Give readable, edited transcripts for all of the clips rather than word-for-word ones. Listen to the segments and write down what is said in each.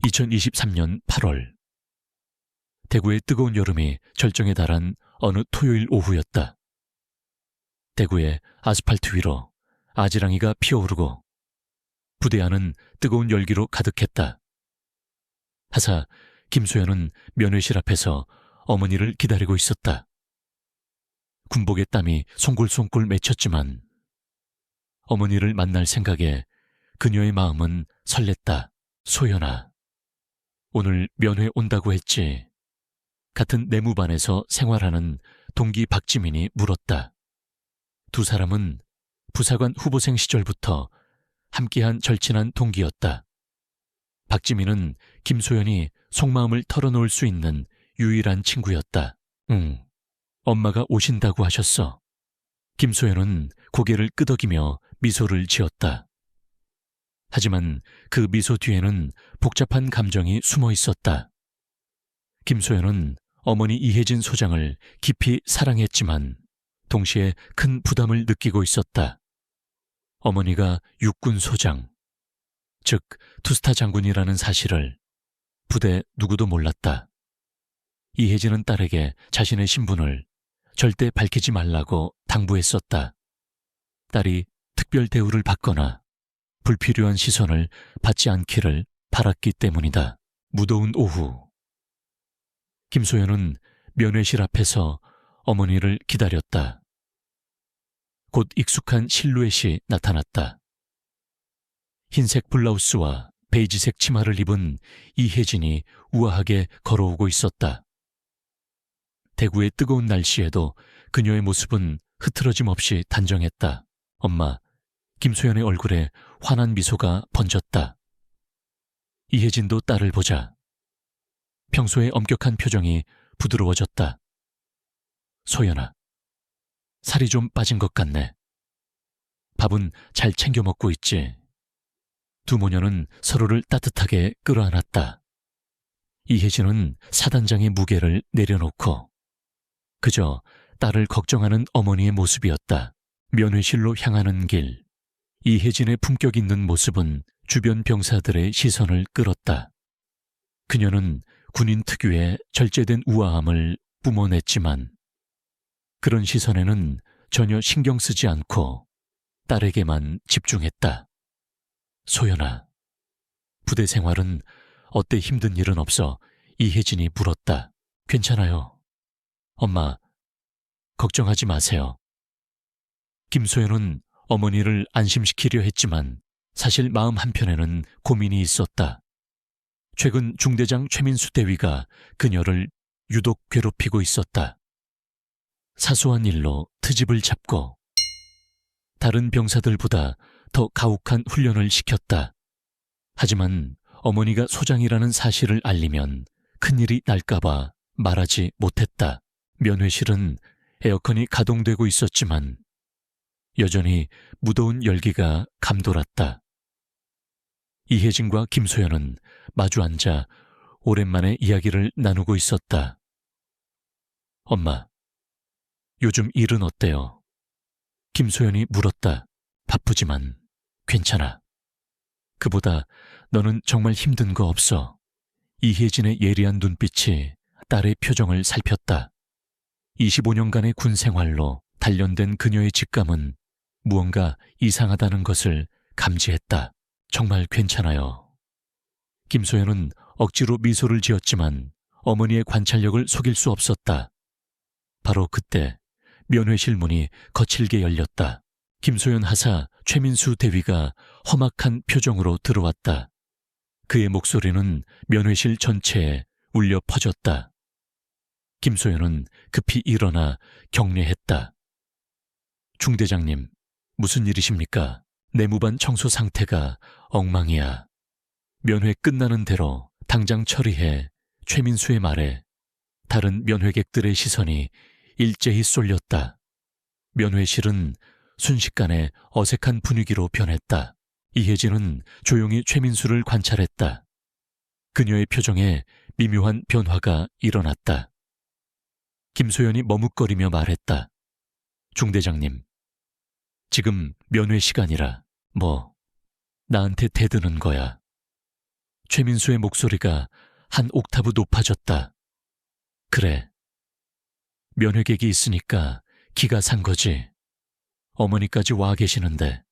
2023년 8월. 대구의 뜨거운 여름이 절정에 달한 어느 토요일 오후였다. 대구의 아스팔트 위로 아지랑이가 피어오르고 부대 안은 뜨거운 열기로 가득했다. 하사 김소연은 면회실 앞에서 어머니를 기다리고 있었다. 군복의 땀이 송골송골 맺혔지만 어머니를 만날 생각에 그녀의 마음은 설렜다. 소연아, 오늘 면회 온다고 했지? 같은 내무반에서 생활하는 동기 박지민이 물었다. 두 사람은 부사관 후보생 시절부터 함께한 절친한 동기였다. 박지민은 김소연이 속마음을 털어놓을 수 있는 유일한 친구였다. 응, 엄마가 오신다고 하셨어. 김소연은 고개를 끄덕이며 미소를 지었다. 하지만 그 미소 뒤에는 복잡한 감정이 숨어 있었다. 김소연은 어머니 이혜진 소장을 깊이 사랑했지만 동시에 큰 부담을 느끼고 있었다. 어머니가 육군 소장, 즉 투스타 장군이라는 사실을 부대 누구도 몰랐다. 이혜진은 딸에게 자신의 신분을 절대 밝히지 말라고 당부했었다. 딸이 특별 대우를 받거나 불필요한 시선을 받지 않기를 바랐기 때문이다. 무더운 오후, 김소연은 면회실 앞에서 어머니를 기다렸다. 곧 익숙한 실루엣이 나타났다. 흰색 블라우스와 베이지색 치마를 입은 이혜진이 우아하게 걸어오고 있었다. 대구의 뜨거운 날씨에도 그녀의 모습은 흐트러짐 없이 단정했다. 엄마, 김소연의 얼굴에 환한 미소가 번졌다. 이혜진도 딸을 보자 평소의 엄격한 표정이 부드러워졌다. 소연아, 살이 좀 빠진 것 같네. 밥은 잘 챙겨 먹고 있지? 두 모녀는 서로를 따뜻하게 끌어안았다. 이혜진은 사단장의 무게를 내려놓고 그저 딸을 걱정하는 어머니의 모습이었다. 면회실로 향하는 길, 이혜진의 품격 있는 모습은 주변 병사들의 시선을 끌었다. 그녀는 군인 특유의 절제된 우아함을 뿜어냈지만 그런 시선에는 전혀 신경 쓰지 않고 딸에게만 집중했다. 소연아, 부대 생활은 어때? 힘든 일은 없어? 이혜진이 물었다. 괜찮아요. 엄마, 걱정하지 마세요. 김소연은 어머니를 안심시키려 했지만 사실 마음 한편에는 고민이 있었다. 최근 중대장 최민수 대위가 그녀를 유독 괴롭히고 있었다. 사소한 일로 트집을 잡고 다른 병사들보다 더 가혹한 훈련을 시켰다. 하지만 어머니가 소장이라는 사실을 알리면 큰일이 날까봐 말하지 못했다. 면회실은 에어컨이 가동되고 있었지만 여전히 무더운 열기가 감돌았다. 이혜진과 김소연은 마주 앉아 오랜만에 이야기를 나누고 있었다. 엄마, 요즘 일은 어때요? 김소연이 물었다. 바쁘지만 괜찮아. 그보다 너는 정말 힘든 거 없어. 이혜진의 예리한 눈빛이 딸의 표정을 살폈다. 25년간의 군 생활로 단련된 그녀의 직감은 무언가 이상하다는 것을 감지했다. 정말 괜찮아요. 김소연은 억지로 미소를 지었지만 어머니의 관찰력을 속일 수 없었다. 바로 그때 면회실 문이 거칠게 열렸다. 김소연 하사 최민수 대위가 험악한 표정으로 들어왔다. 그의 목소리는 면회실 전체에 울려 퍼졌다. 김소연은 급히 일어나 격려했다. 중대장님, 무슨 일이십니까? 내무반 청소 상태가 엉망이야. 면회 끝나는 대로 당장 처리해. 최민수의 말에 다른 면회객들의 시선이 일제히 쏠렸다. 면회실은 순식간에 어색한 분위기로 변했다. 이혜진은 조용히 최민수를 관찰했다. 그녀의 표정에 미묘한 변화가 일어났다. 김소연이 머뭇거리며 말했다. 중대장님, 지금 면회 시간이라 나한테 대드는 거야. 최민수의 목소리가 한 옥타브 높아졌다. 그래. 면회객이 있으니까 기가 산 거지. 어머니까지 와 계시는데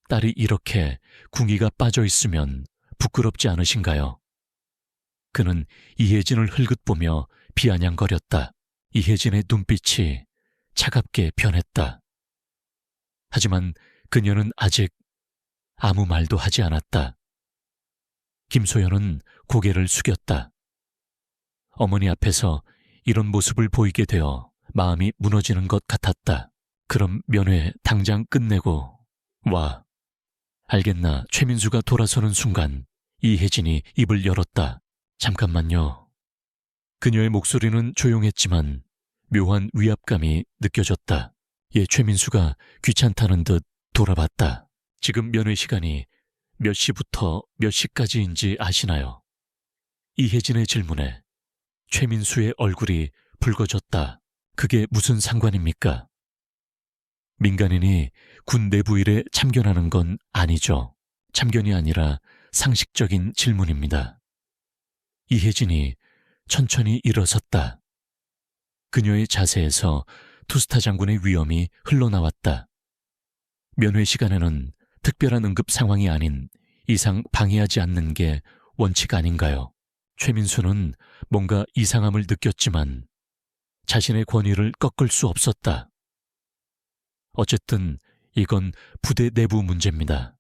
딸이 이렇게 궁이가 빠져 있으면 부끄럽지 않으신가요? 그는 이혜진을 흘긋 보며 비아냥거렸다. 이혜진의 눈빛이 차갑게 변했다. 하지만 그녀는 아직 아무 말도 하지 않았다. 김소연은 고개를 숙였다. 어머니 앞에서 이런 모습을 보이게 되어 마음이 무너지는 것 같았다. 그럼 면회 당장 끝내고 와. 알겠나. 최민수가 돌아서는 순간 이혜진이 입을 열었다. 잠깐만요. 그녀의 목소리는 조용했지만 묘한 위압감이 느껴졌다. 최민수가 귀찮다는 듯 돌아봤다. 지금 면회 시간이 몇 시부터 몇 시까지인지 아시나요? 이혜진의 질문에 최민수의 얼굴이 붉어졌다. 그게 무슨 상관입니까? 민간인이 군 내부 일에 참견하는 건 아니죠. 참견이 아니라 상식적인 질문입니다. 이혜진이 천천히 일어섰다. 그녀의 자세에서 투스타 장군의 위엄이 흘러나왔다. 면회 시간에는 특별한 응급 상황이 아닌 이상 방해하지 않는 게 원칙 아닌가요? 최민수는 뭔가 이상함을 느꼈지만 자신의 권위를 꺾을 수 없었다. 어쨌든 이건 부대 내부 문제입니다.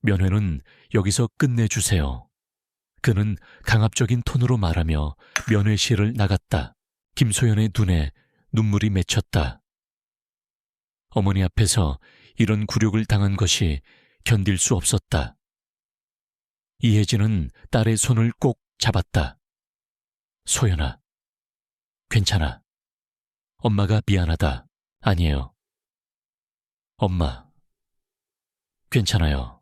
면회는 여기서 끝내주세요. 그는 강압적인 톤으로 말하며 면회실을 나갔다. 김소연의 눈에 눈물이 맺혔다. 어머니 앞에서 이런 굴욕을 당한 것이 견딜 수 없었다. 이혜진은 딸의 손을 꼭 잡았다. 소연아, 괜찮아. 엄마가 미안하다. 아니에요. 엄마, 괜찮아요.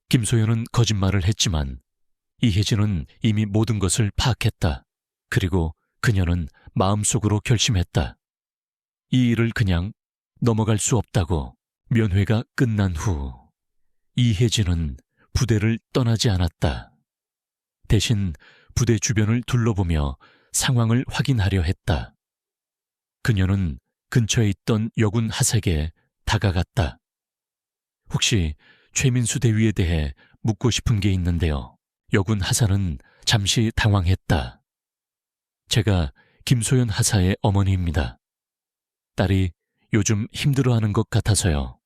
김소연은 거짓말을 했지만 이혜진은 이미 모든 것을 파악했다. 그리고 그녀는 마음속으로 결심했다. 이 일을 그냥 넘어갈 수 없다고. 면회가 끝난 후 이혜진은 부대를 떠나지 않았다. 대신 부대 주변을 둘러보며 상황을 확인하려 했다. 그녀는 근처에 있던 여군 하색에 다가갔다. 혹시 최민수 대위에 대해 묻고 싶은 게 있는데요. 여군 하사는 잠시 당황했다. 제가 김소연 하사의 어머니입니다. 딸이 요즘 힘들어하는 것 같아서요.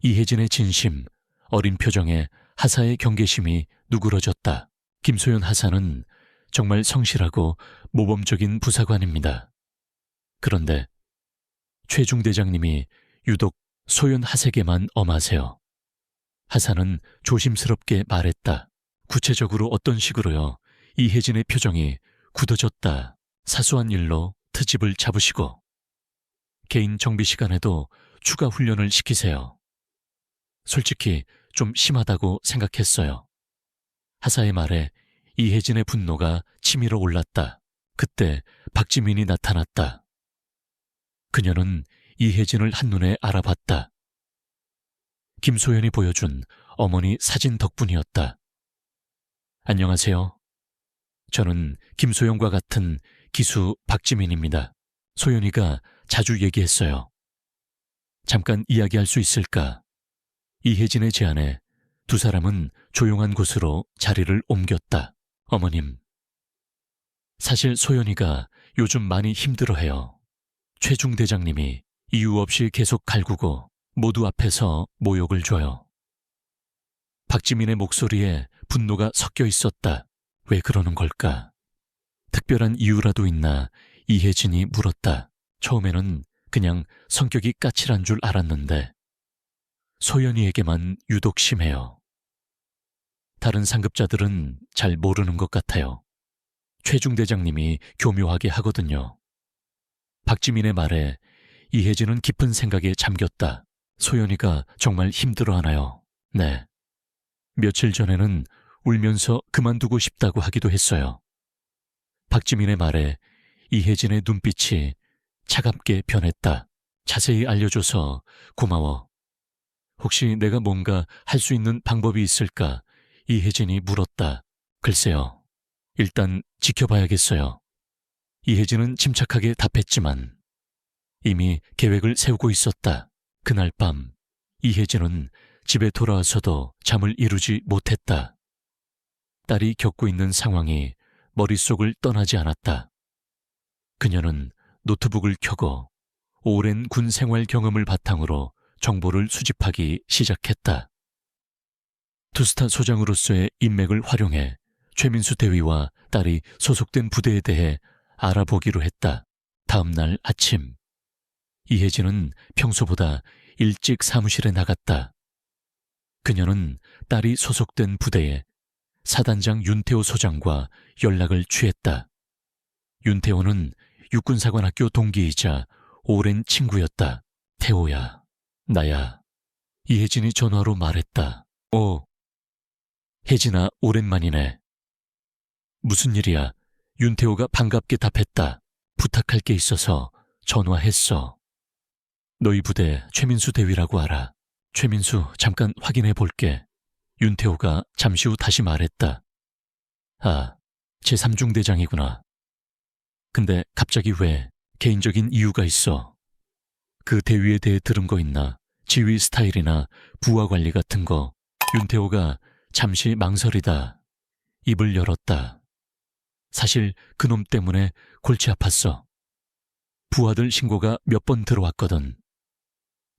이혜진의 진심, 어린 표정에 하사의 경계심이 누그러졌다. 김소연 하사는 정말 성실하고 모범적인 부사관입니다. 그런데 최중 대장님이 유독 소연 하색에만 엄하세요. 하사는 조심스럽게 말했다. 구체적으로 어떤 식으로요? 이혜진의 표정이 굳어졌다. 사소한 일로 트집을 잡으시고 개인 정비 시간에도 추가 훈련을 시키세요. 솔직히 좀 심하다고 생각했어요. 하사의 말에 이혜진의 분노가 치밀어 올랐다. 그때 박지민이 나타났다. 그녀는 이혜진을 한눈에 알아봤다. 김소연이 보여준 어머니 사진 덕분이었다. 안녕하세요. 저는 김소연과 같은 기수 박지민입니다. 소연이가 자주 얘기했어요. 잠깐 이야기할 수 있을까? 이혜진의 제안에 두 사람은 조용한 곳으로 자리를 옮겼다. 어머님, 사실 소연이가 요즘 많이 힘들어해요. 최중 대장님이 이유 없이 계속 갈구고 모두 앞에서 모욕을 줘요. 박지민의 목소리에 분노가 섞여 있었다. 왜 그러는 걸까? 특별한 이유라도 있나? 이혜진이 물었다. 처음에는 그냥 성격이 까칠한 줄 알았는데 소연이에게만 유독 심해요. 다른 상급자들은 잘 모르는 것 같아요. 최중 대장님이 교묘하게 하거든요. 박지민의 말에 이혜진은 깊은 생각에 잠겼다. 소연이가 정말 힘들어하나요? 네. 며칠 전에는 울면서 그만두고 싶다고 하기도 했어요. 박지민의 말에 이혜진의 눈빛이 차갑게 변했다. 자세히 알려줘서 고마워. 혹시 내가 뭔가 할 수 있는 방법이 있을까? 이혜진이 물었다. 글쎄요. 일단 지켜봐야겠어요. 이혜진은 침착하게 답했지만 이미 계획을 세우고 있었다. 그날 밤 이혜진은 집에 돌아와서도 잠을 이루지 못했다. 딸이 겪고 있는 상황이 머릿속을 떠나지 않았다. 그녀는 노트북을 켜고 오랜 군 생활 경험을 바탕으로 정보를 수집하기 시작했다. 투스타 소장으로서의 인맥을 활용해 최민수 대위와 딸이 소속된 부대에 대해 알아보기로 했다. 다음 날 아침, 이혜진은 평소보다 일찍 사무실에 나갔다. 그녀는 딸이 소속된 부대에 사단장 윤태호 소장과 연락을 취했다. 윤태호는 육군사관학교 동기이자 오랜 친구였다. 태호야, 나야. 이혜진이 전화로 말했다. 혜진아, 오랜만이네. 무슨 일이야? 윤태호가 반갑게 답했다. 부탁할 게 있어서 전화했어. 너희 부대 최민수 대위라고 알아. 최민수, 잠깐 확인해 볼게. 윤태호가 잠시 후 다시 말했다. 아, 제3중대장이구나. 근데 갑자기 왜? 개인적인 이유가 있어. 그 대위에 대해 들은 거 있나? 지휘 스타일이나 부하 관리 같은 거. 윤태호가 잠시 망설이다 입을 열었다. 사실 그놈 때문에 골치 아팠어. 부하들 신고가 몇 번 들어왔거든.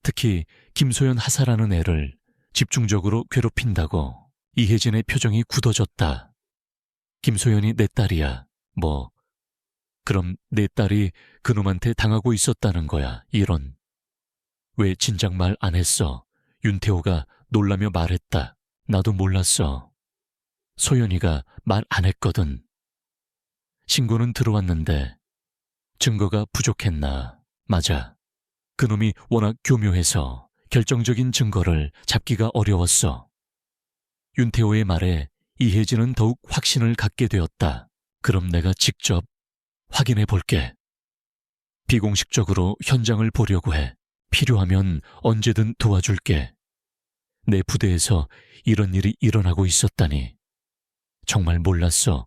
특히 김소연 하사라는 애를 집중적으로 괴롭힌다고. 이혜진의 표정이 굳어졌다. 김소연이 내 딸이야. 뭐, 그럼 내 딸이 그놈한테 당하고 있었다는 거야. 이런. 왜 진작 말 안 했어? 윤태호가 놀라며 말했다. 나도 몰랐어. 소연이가 말 안 했거든. 신고는 들어왔는데 증거가 부족했나? 맞아. 그놈이 워낙 교묘해서 결정적인 증거를 잡기가 어려웠어. 윤태호의 말에 이혜진은 더욱 확신을 갖게 되었다. 그럼 내가 직접 확인해 볼게. 비공식적으로 현장을 보려고 해. 필요하면 언제든 도와줄게. 내 부대에서 이런 일이 일어나고 있었다니. 정말 몰랐어.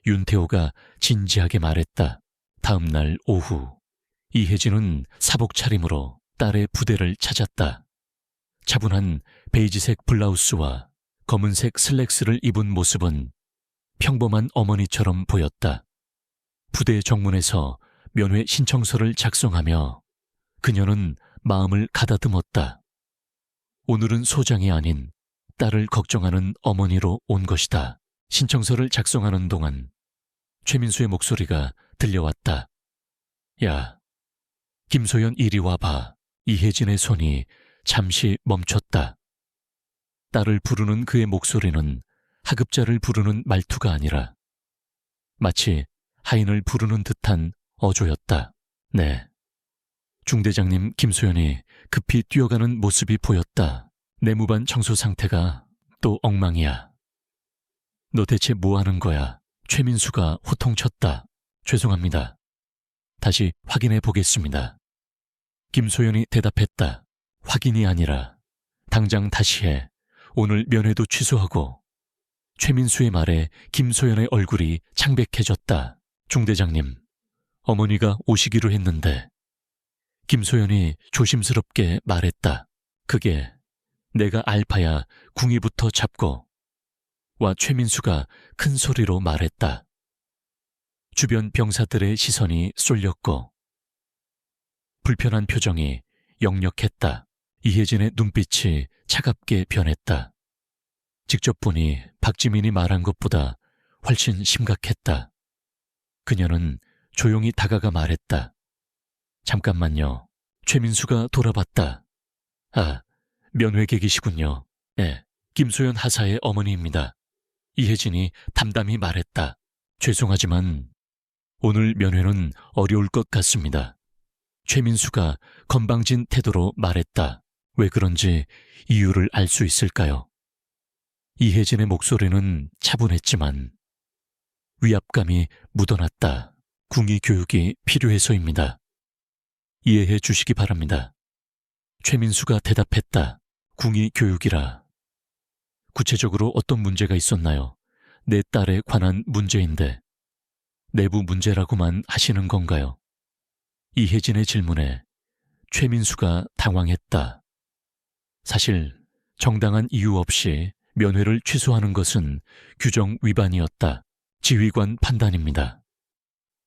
윤태호가 진지하게 말했다. 다음 날 오후, 이혜진은 사복 차림으로 딸의 부대를 찾았다. 차분한 베이지색 블라우스와 검은색 슬랙스를 입은 모습은 평범한 어머니처럼 보였다. 부대 정문에서 면회 신청서를 작성하며 그녀는 마음을 가다듬었다. 오늘은 소장이 아닌 딸을 걱정하는 어머니로 온 것이다. 신청서를 작성하는 동안 최민수의 목소리가 들려왔다. 야, 김소연 이리 와봐. 이혜진의 손이 잠시 멈췄다. 딸을 부르는 그의 목소리는 하급자를 부르는 말투가 아니라 마치 하인을 부르는 듯한 어조였다. 네. 중대장님 김소연이 급히 뛰어가는 모습이 보였다. 내무반 청소 상태가 또 엉망이야. 너 대체 뭐 하는 거야? 최민수가 호통쳤다. 죄송합니다. 다시 확인해 보겠습니다. 김소연이 대답했다. 확인이 아니라 당장 다시 해. 오늘 면회도 취소하고. 최민수의 말에 김소연의 얼굴이 창백해졌다. 중대장님, 어머니가 오시기로 했는데. 김소연이 조심스럽게 말했다. 그게 내가 알파야 궁이부터 잡고. 와 최민수가 큰 소리로 말했다. 주변 병사들의 시선이 쏠렸고 불편한 표정이 역력했다. 이혜진의 눈빛이 차갑게 변했다. 직접 보니 박지민이 말한 것보다 훨씬 심각했다. 그녀는 조용히 다가가 말했다. 잠깐만요. 최민수가 돌아봤다. 아, 면회객이시군요. 예, 김소연 하사의 어머니입니다. 이혜진이 담담히 말했다. 죄송하지만 오늘 면회는 어려울 것 같습니다. 최민수가 건방진 태도로 말했다. 왜 그런지 이유를 알 수 있을까요? 이혜진의 목소리는 차분했지만 위압감이 묻어났다. 궁이 교육이 필요해서입니다. 이해해 주시기 바랍니다. 최민수가 대답했다. 궁이 교육이라. 구체적으로 어떤 문제가 있었나요? 내 딸에 관한 문제인데 내부 문제라고만 하시는 건가요? 이혜진의 질문에 최민수가 당황했다. 사실 정당한 이유 없이 면회를 취소하는 것은 규정 위반이었다. 지휘관 판단입니다.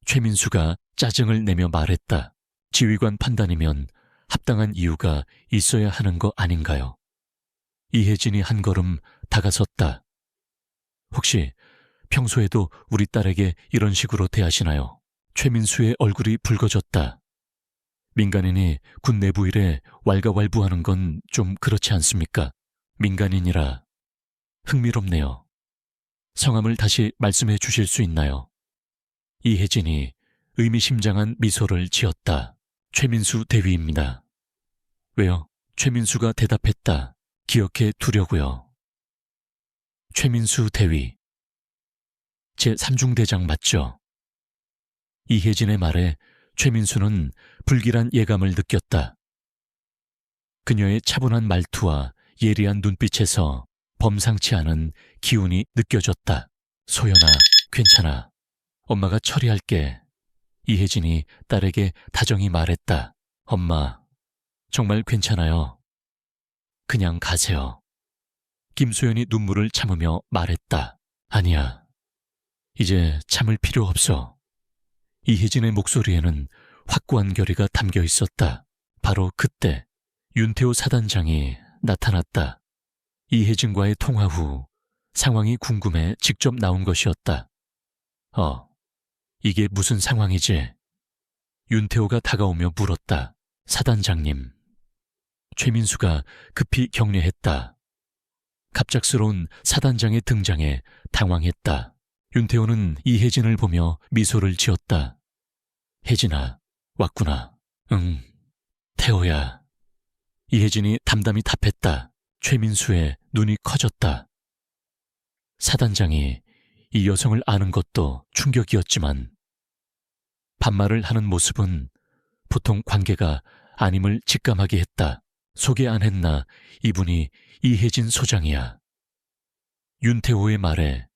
최민수가 짜증을 내며 말했다. 지휘관 판단이면 합당한 이유가 있어야 하는 거 아닌가요? 이혜진이 한 걸음 다가섰다. 혹시 평소에도 우리 딸에게 이런 식으로 대하시나요? 최민수의 얼굴이 붉어졌다. 민간인이 군 내부 일에 왈가왈부하는 건 좀 그렇지 않습니까? 민간인이라 흥미롭네요. 성함을 다시 말씀해 주실 수 있나요? 이혜진이 의미심장한 미소를 지었다. 최민수 대위입니다. 왜요? 최민수가 대답했다. 기억해 두려고요. 최민수 대위. 제 3중대장 맞죠? 이혜진의 말에 최민수는 불길한 예감을 느꼈다. 그녀의 차분한 말투와 예리한 눈빛에서 범상치 않은 기운이 느껴졌다. 소연아, 괜찮아. 엄마가 처리할게. 이혜진이 딸에게 다정히 말했다. 엄마, 정말 괜찮아요. 그냥 가세요. 김소연이 눈물을 참으며 말했다. 아니야. 이제 참을 필요 없어. 이혜진의 목소리에는 확고한 결의가 담겨 있었다. 바로 그때 윤태호 사단장이 나타났다. 이혜진과의 통화 후 상황이 궁금해 직접 나온 것이었다. 이게 무슨 상황이지? 윤태호가 다가오며 물었다. 사단장님. 최민수가 급히 격려했다. 갑작스러운 사단장의 등장에 당황했다. 윤태호는 이혜진을 보며 미소를 지었다. 혜진아, 왔구나. 응, 태호야. 이혜진이 담담히 답했다. 최민수의 눈이 커졌다. 사단장이 이 여성을 아는 것도 충격이었지만 반말을 하는 모습은 보통 관계가 아님을 직감하게 했다. 소개 안 했나 이분이 이혜진 소장이야. 윤태호의 말에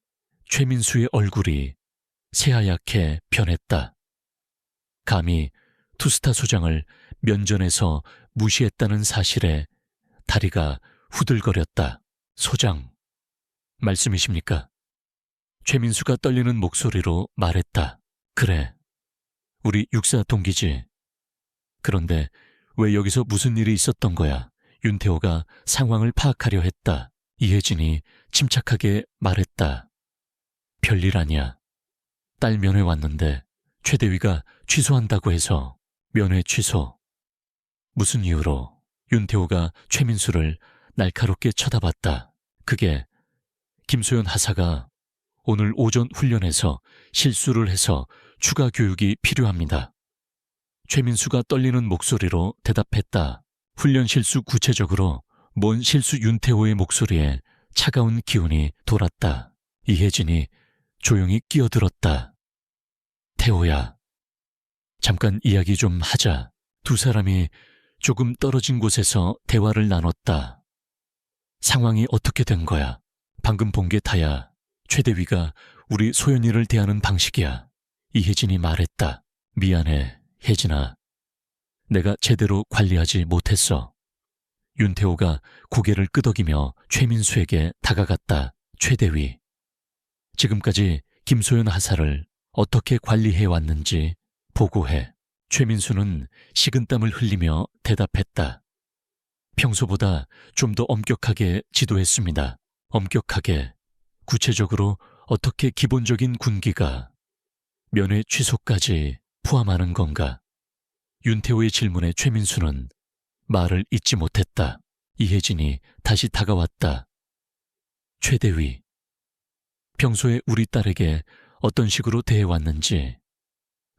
최민수의 얼굴이 새하얗게 변했다. 감히 투스타 소장을 면전에서 무시했다는 사실에 다리가 후들거렸다. 소장, 말씀이십니까? 최민수가 떨리는 목소리로 말했다. 그래, 우리 육사 동기지. 그런데 왜 여기서 무슨 일이 있었던 거야? 윤태호가 상황을 파악하려 했다. 이혜진이 침착하게 말했다. 별일 아니야. 딸 면회 왔는데 최 대위가 취소한다고 해서. 면회 취소. 무슨 이유로? 윤태호가 최민수를 날카롭게 쳐다봤다. 그게 김소연 하사가 오늘 오전 훈련에서 실수를 해서 추가 교육이 필요합니다. 최민수가 떨리는 목소리로 대답했다. 훈련 실수 구체적으로 뭔 실수? 윤태호의 목소리에 차가운 기운이 돌았다. 이혜진이 조용히 끼어들었다. 태호야, 잠깐 이야기 좀 하자. 두 사람이 조금 떨어진 곳에서 대화를 나눴다. 상황이 어떻게 된 거야? 방금 본 게 다야. 최 대위가 우리 소연이를 대하는 방식이야. 이혜진이 말했다. 미안해, 혜진아. 내가 제대로 관리하지 못했어. 윤태호가 고개를 끄덕이며 최민수에게 다가갔다. 최 대위. 지금까지 김소연 하사를 어떻게 관리해왔는지 보고해. 최민수는 식은땀을 흘리며 대답했다. 평소보다 좀 더 엄격하게 지도했습니다. 엄격하게. 구체적으로 어떻게 기본적인 군기가 면회 취소까지 포함하는 건가? 윤태호의 질문에 최민수는 말을 잇지 못했다. 이혜진이 다시 다가왔다. 최 대위, 평소에 우리 딸에게 어떤 식으로 대해왔는지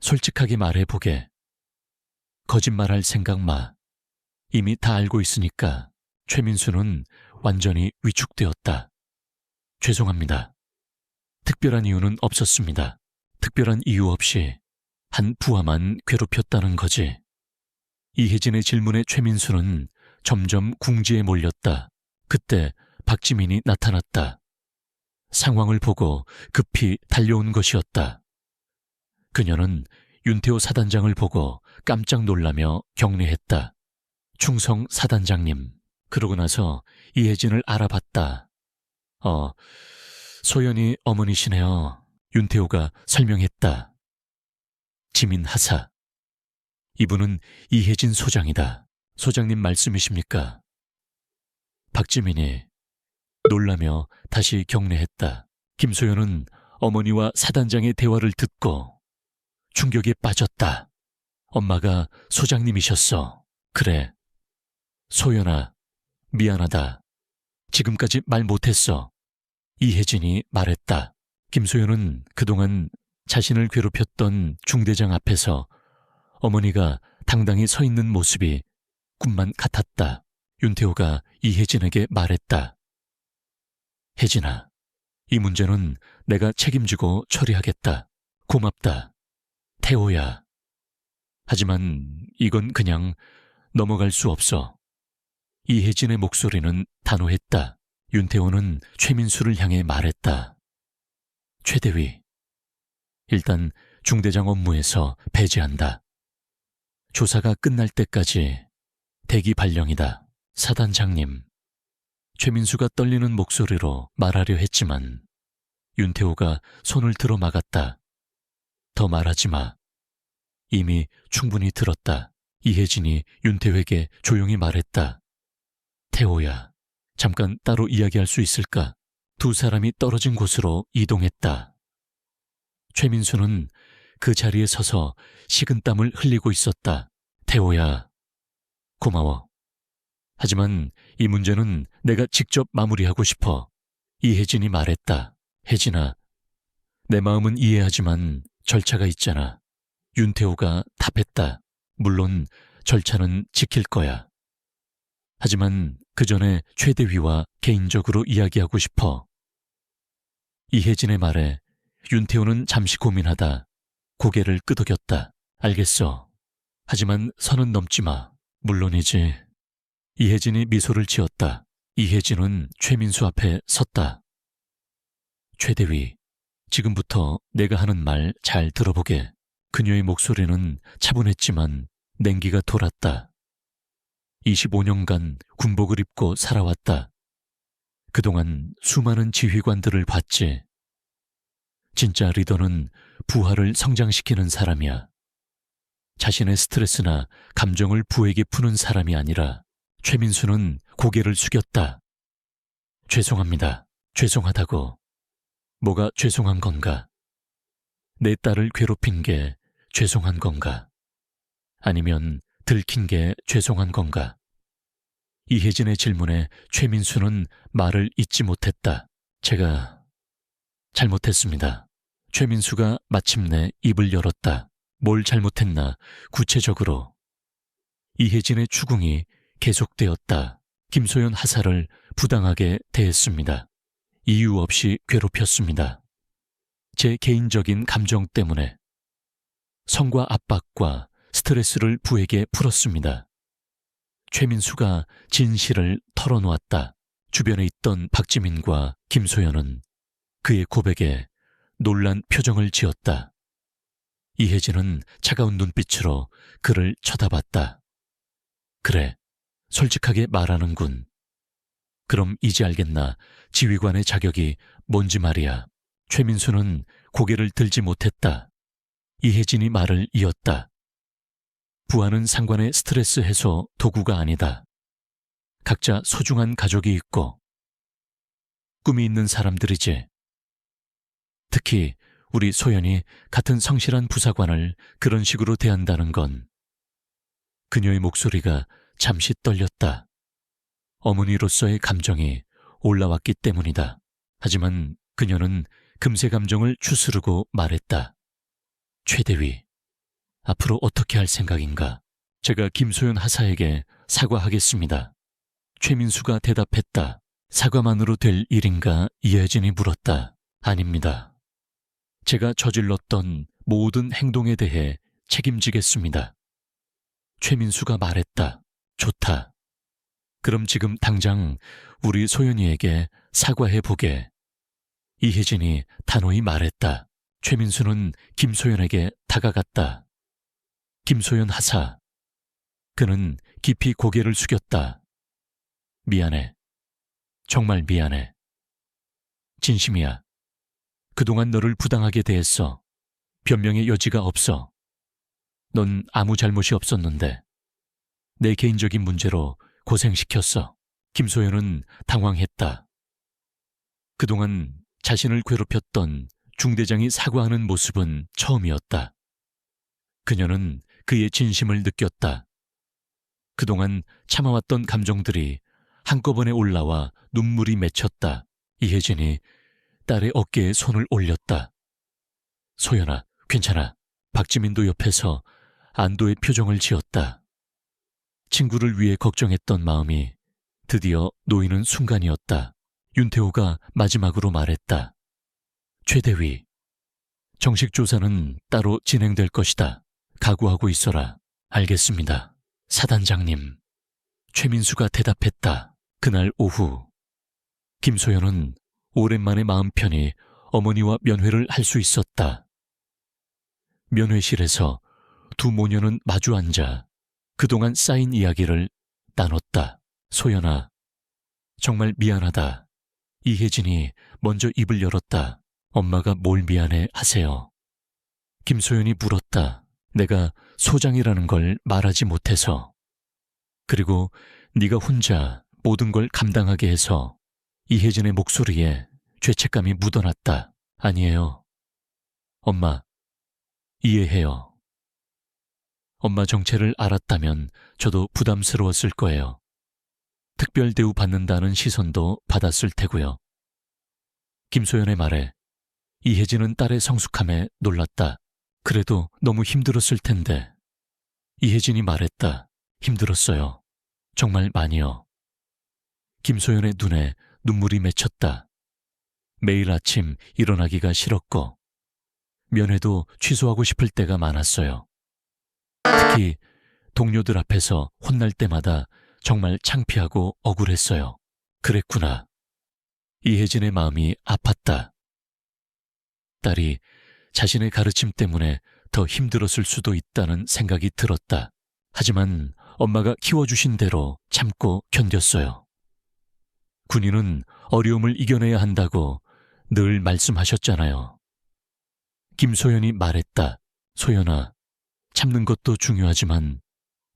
솔직하게 말해보게. 거짓말할 생각 마. 이미 다 알고 있으니까. 최민수는 완전히 위축되었다. 죄송합니다. 특별한 이유는 없었습니다. 특별한 이유 없이 한 부하만 괴롭혔다는 거지. 이혜진의 질문에 최민수는 점점 궁지에 몰렸다. 그때 박지민이 나타났다. 상황을 보고 급히 달려온 것이었다. 그녀는 윤태호 사단장을 보고 깜짝 놀라며 격려했다. 충성 사단장님. 그러고 나서 이혜진을 알아봤다. 소연이 어머니시네요. 윤태호가 설명했다. 지민 하사. 이분은 이혜진 소장이다. 소장님 말씀이십니까? 박지민이 놀라며 다시 격려했다. 김소연은 어머니와 사단장의 대화를 듣고 충격에 빠졌다. 엄마가 소장님이셨어. 그래. 소연아, 미안하다. 지금까지 말 못했어. 이혜진이 말했다. 김소연은 그동안 자신을 괴롭혔던 중대장 앞에서 어머니가 당당히 서 있는 모습이 꿈만 같았다. 윤태호가 이혜진에게 말했다. 혜진아, 이 문제는 내가 책임지고 처리하겠다. 고맙다. 태호야. 하지만 이건 그냥 넘어갈 수 없어. 이혜진의 목소리는 단호했다. 윤태호는 최민수를 향해 말했다. 최대위, 일단 중대장 업무에서 배제한다. 조사가 끝날 때까지 대기 발령이다. 사단장님. 최민수가 떨리는 목소리로 말하려 했지만 윤태호가 손을 들어 막았다. 더 말하지 마. 이미 충분히 들었다. 이혜진이 윤태호에게 조용히 말했다. 태호야, 잠깐 따로 이야기할 수 있을까? 두 사람이 떨어진 곳으로 이동했다. 최민수는 그 자리에 서서 식은땀을 흘리고 있었다. 태호야, 고마워. 하지만 이 문제는 내가 직접 마무리하고 싶어. 이혜진이 말했다. 혜진아, 내 마음은 이해하지만 절차가 있잖아. 윤태호가 답했다. 물론 절차는 지킬 거야. 하지만 그 전에 최대위와 개인적으로 이야기하고 싶어. 이혜진의 말에 윤태호는 잠시 고민하다 고개를 끄덕였다. 알겠어. 하지만 선은 넘지 마. 물론이지. 이혜진이 미소를 지었다. 이혜진은 최민수 앞에 섰다. 최대위, 지금부터 내가 하는 말 잘 들어보게. 그녀의 목소리는 차분했지만 냉기가 돌았다. 25년간 군복을 입고 살아왔다. 그동안 수많은 지휘관들을 봤지. 진짜 리더는 부하를 성장시키는 사람이야. 자신의 스트레스나 감정을 부에게 푸는 사람이 아니라. 최민수는 고개를 숙였다. 죄송합니다. 죄송하다고. 뭐가 죄송한 건가? 내 딸을 괴롭힌 게 죄송한 건가? 아니면 들킨 게 죄송한 건가? 이혜진의 질문에 최민수는 말을 잇지 못했다. 제가 잘못했습니다. 최민수가 마침내 입을 열었다. 뭘 잘못했나 구체적으로. 이혜진의 추궁이 계속되었다. 김소연 하사를 부당하게 대했습니다. 이유 없이 괴롭혔습니다. 제 개인적인 감정 때문에 성과 압박과 스트레스를 부에게 풀었습니다. 최민수가 진실을 털어놓았다. 주변에 있던 박지민과 김소연은 그의 고백에 놀란 표정을 지었다. 이혜진은 차가운 눈빛으로 그를 쳐다봤다. 그래, 솔직하게 말하는군. 그럼 이제 알겠나 지휘관의 자격이 뭔지 말이야. 최민수는 고개를 들지 못했다. 이혜진이 말을 이었다. 부하는 상관의 스트레스 해소 도구가 아니다. 각자 소중한 가족이 있고 꿈이 있는 사람들이지. 특히 우리 소연이 같은 성실한 부사관을 그런 식으로 대한다는 건. 그녀의 목소리가 잠시 떨렸다. 어머니로서의 감정이 올라왔기 때문이다. 하지만 그녀는 금세 감정을 추스르고 말했다. 최대위, 앞으로 어떻게 할 생각인가? 제가 김소연 하사에게 사과하겠습니다. 최민수가 대답했다. 사과만으로 될 일인가? 이혜진이 물었다. 아닙니다. 제가 저질렀던 모든 행동에 대해 책임지겠습니다. 최민수가 말했다. 좋다. 그럼 지금 당장 우리 소연이에게 사과해보게. 이혜진이 단호히 말했다. 최민수는 김소연에게 다가갔다. 김소연 하사. 그는 깊이 고개를 숙였다. 미안해. 정말 미안해. 진심이야. 그동안 너를 부당하게 대했어. 변명의 여지가 없어. 넌 아무 잘못이 없었는데 내 개인적인 문제로 고생시켰어. 김소연은 당황했다. 그동안 자신을 괴롭혔던 중대장이 사과하는 모습은 처음이었다. 그녀는 그의 진심을 느꼈다. 그동안 참아왔던 감정들이 한꺼번에 올라와 눈물이 맺혔다. 이혜진이 딸의 어깨에 손을 올렸다. 소연아, 괜찮아. 박지민도 옆에서 안도의 표정을 지었다. 친구를 위해 걱정했던 마음이 드디어 놓이는 순간이었다. 윤태호가 마지막으로 말했다. 최대위, 정식 조사는 따로 진행될 것이다. 각오하고 있어라. 알겠습니다. 사단장님. 최민수가 대답했다. 그날 오후 김소연은 오랜만에 마음 편히 어머니와 면회를 할 수 있었다. 면회실에서 두 모녀는 마주 앉아 그동안 쌓인 이야기를 나눴다. 소연아, 정말 미안하다. 이혜진이 먼저 입을 열었다. 엄마가 뭘 미안해 하세요. 김소연이 물었다. 내가 소장이라는 걸 말하지 못해서. 그리고 네가 혼자 모든 걸 감당하게 해서. 이혜진의 목소리에 죄책감이 묻어났다. 아니에요. 엄마, 이해해요. 엄마 정체를 알았다면 저도 부담스러웠을 거예요. 특별 대우 받는다는 시선도 받았을 테고요. 김소연의 말에 이혜진은 딸의 성숙함에 놀랐다. 그래도 너무 힘들었을 텐데. 이혜진이 말했다. 힘들었어요. 정말 많이요. 김소연의 눈에 눈물이 맺혔다. 매일 아침 일어나기가 싫었고 면회도 취소하고 싶을 때가 많았어요. 특히 동료들 앞에서 혼날 때마다 정말 창피하고 억울했어요. 그랬구나. 이혜진의 마음이 아팠다. 딸이 자신의 가르침 때문에 더 힘들었을 수도 있다는 생각이 들었다. 하지만 엄마가 키워주신 대로 참고 견뎠어요. 군인은 어려움을 이겨내야 한다고 늘 말씀하셨잖아요. 김소연이 말했다. 소연아, 참는 것도 중요하지만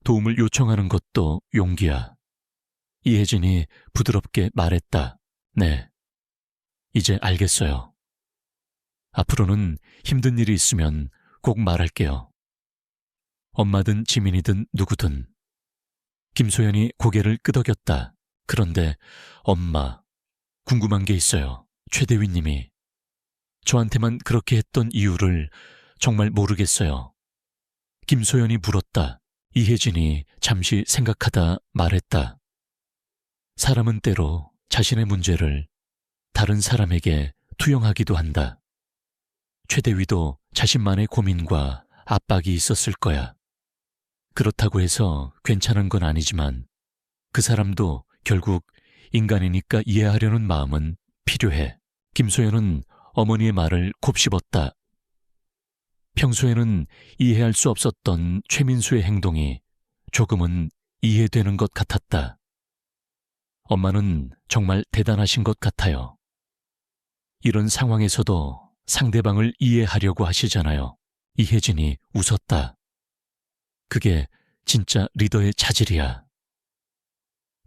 도움을 요청하는 것도 용기야. 이혜진이 부드럽게 말했다. 네, 이제 알겠어요. 앞으로는 힘든 일이 있으면 꼭 말할게요. 엄마든 지민이든 누구든. 김소연이 고개를 끄덕였다. 그런데 엄마, 궁금한 게 있어요. 최대위님이 저한테만 그렇게 했던 이유를 정말 모르겠어요. 김소연이 물었다. 이혜진이 잠시 생각하다 말했다. 사람은 때로 자신의 문제를 다른 사람에게 투영하기도 한다. 최대위도 자신만의 고민과 압박이 있었을 거야. 그렇다고 해서 괜찮은 건 아니지만 그 사람도 결국 인간이니까 이해하려는 마음은 필요해. 김소연은 어머니의 말을 곱씹었다. 평소에는 이해할 수 없었던 최민수의 행동이 조금은 이해되는 것 같았다. 엄마는 정말 대단하신 것 같아요. 이런 상황에서도 상대방을 이해하려고 하시잖아요. 이혜진이 웃었다. 그게 진짜 리더의 자질이야.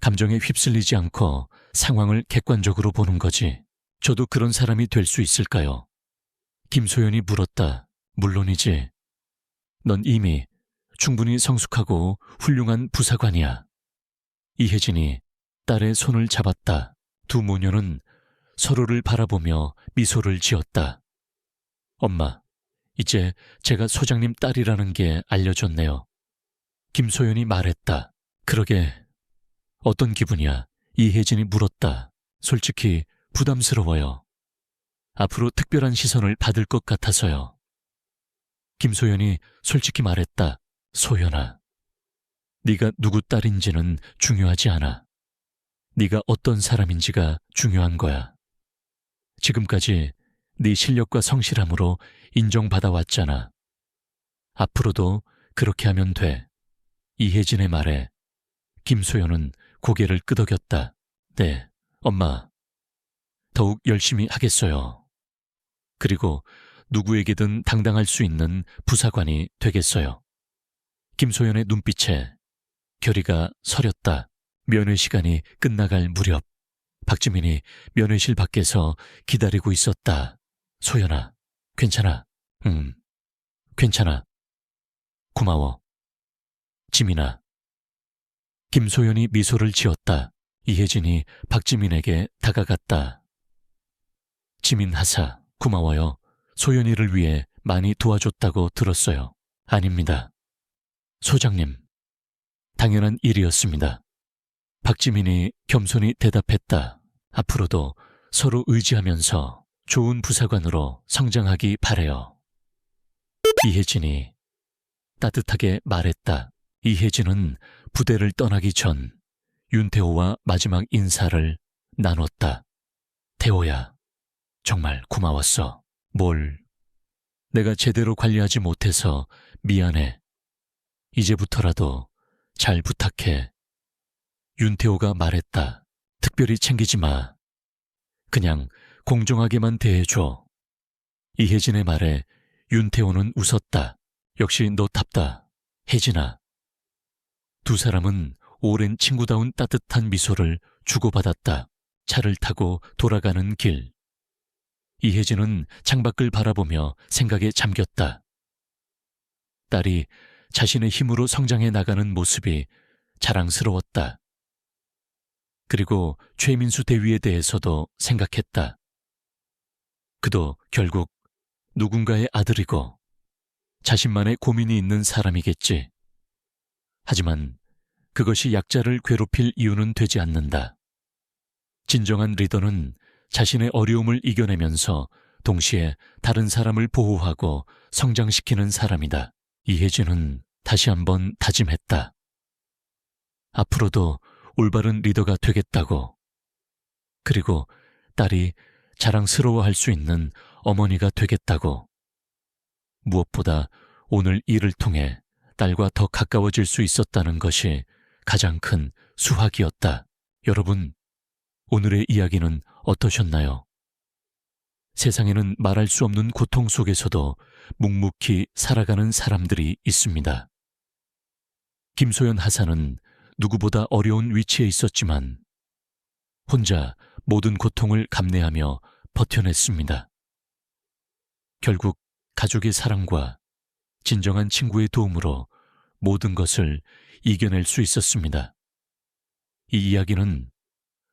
감정에 휩쓸리지 않고 상황을 객관적으로 보는 거지. 저도 그런 사람이 될 수 있을까요? 김소연이 물었다. 물론이지. 넌 이미 충분히 성숙하고 훌륭한 부사관이야. 이혜진이 딸의 손을 잡았다. 두 모녀는 서로를 바라보며 미소를 지었다. 엄마, 이제 제가 소장님 딸이라는 게 알려졌네요. 김소연이 말했다. 그러게, 어떤 기분이야? 이혜진이 물었다. 솔직히 부담스러워요. 앞으로 특별한 시선을 받을 것 같아서요. 김소연이 솔직히 말했다. 소연아, 네가 누구 딸인지는 중요하지 않아. 네가 어떤 사람인지가 중요한 거야. 지금까지 네 실력과 성실함으로 인정받아왔잖아. 앞으로도 그렇게 하면 돼. 이혜진의 말에 김소연은 고개를 끄덕였다. 네, 엄마. 더욱 열심히 하겠어요. 그리고 누구에게든 당당할 수 있는 부사관이 되겠어요. 김소연의 눈빛에 결의가 서렸다. 면회 시간이 끝나갈 무렵 박지민이 면회실 밖에서 기다리고 있었다. 소연아, 괜찮아? 응, 괜찮아. 고마워. 지민아. 김소연이 미소를 지었다. 이혜진이 박지민에게 다가갔다. 지민 하사, 고마워요. 소연이를 위해 많이 도와줬다고 들었어요. 아닙니다. 소장님. 당연한 일이었습니다. 박지민이 겸손히 대답했다. 앞으로도 서로 의지하면서 좋은 부사관으로 성장하기 바래요. 이혜진이 따뜻하게 말했다. 이혜진은 부대를 떠나기 전 윤태호와 마지막 인사를 나눴다. 태호야, 정말 고마웠어. 뭘? 내가 제대로 관리하지 못해서 미안해. 이제부터라도 잘 부탁해. 윤태호가 말했다. 특별히 챙기지 마. 그냥 공정하게만 대해줘. 이혜진의 말에 윤태호는 웃었다. 역시 너답다, 혜진아. 두 사람은 오랜 친구다운 따뜻한 미소를 주고받았다. 차를 타고 돌아가는 길. 이혜진은 창밖을 바라보며 생각에 잠겼다. 딸이 자신의 힘으로 성장해 나가는 모습이 자랑스러웠다. 그리고 최민수 대위에 대해서도 생각했다. 그도 결국 누군가의 아들이고 자신만의 고민이 있는 사람이겠지. 하지만 그것이 약자를 괴롭힐 이유는 되지 않는다. 진정한 리더는 자신의 어려움을 이겨내면서 동시에 다른 사람을 보호하고 성장시키는 사람이다. 이혜진은 다시 한번 다짐했다. 앞으로도 올바른 리더가 되겠다고. 그리고 딸이 자랑스러워할 수 있는 어머니가 되겠다고. 무엇보다 오늘 일을 통해 딸과 더 가까워질 수 있었다는 것이 가장 큰 수확이었다. 여러분, 오늘의 이야기는 어떠셨나요? 세상에는 말할 수 없는 고통 속에서도 묵묵히 살아가는 사람들이 있습니다. 김소연 하사는 누구보다 어려운 위치에 있었지만 혼자 모든 고통을 감내하며 버텨냈습니다. 결국 가족의 사랑과 진정한 친구의 도움으로 모든 것을 이겨낼 수 있었습니다. 이 이야기는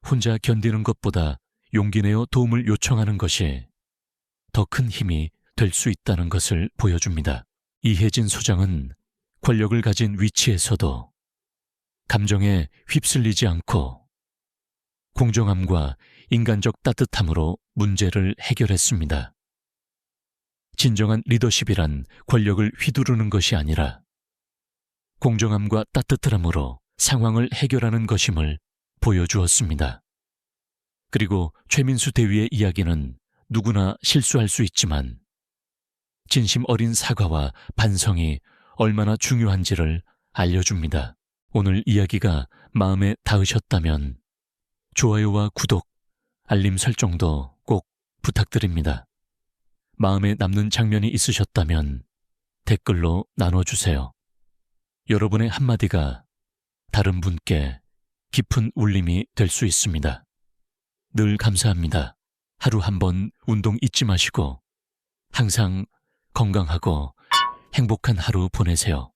혼자 견디는 것보다 용기 내어 도움을 요청하는 것이 더 큰 힘이 될 수 있다는 것을 보여줍니다. 이혜진 소장은 권력을 가진 위치에서도 감정에 휩쓸리지 않고 공정함과 인간적 따뜻함으로 문제를 해결했습니다. 진정한 리더십이란 권력을 휘두르는 것이 아니라 공정함과 따뜻함으로 상황을 해결하는 것임을 보여주었습니다. 그리고 최민수 대위의 이야기는 누구나 실수할 수 있지만 진심 어린 사과와 반성이 얼마나 중요한지를 알려줍니다. 오늘 이야기가 마음에 닿으셨다면 좋아요와 구독, 알림 설정도 꼭 부탁드립니다. 마음에 남는 장면이 있으셨다면 댓글로 나눠주세요. 여러분의 한마디가 다른 분께 깊은 울림이 될 수 있습니다. 늘 감사합니다. 하루 한번 운동 잊지 마시고 항상 건강하고 행복한 하루 보내세요.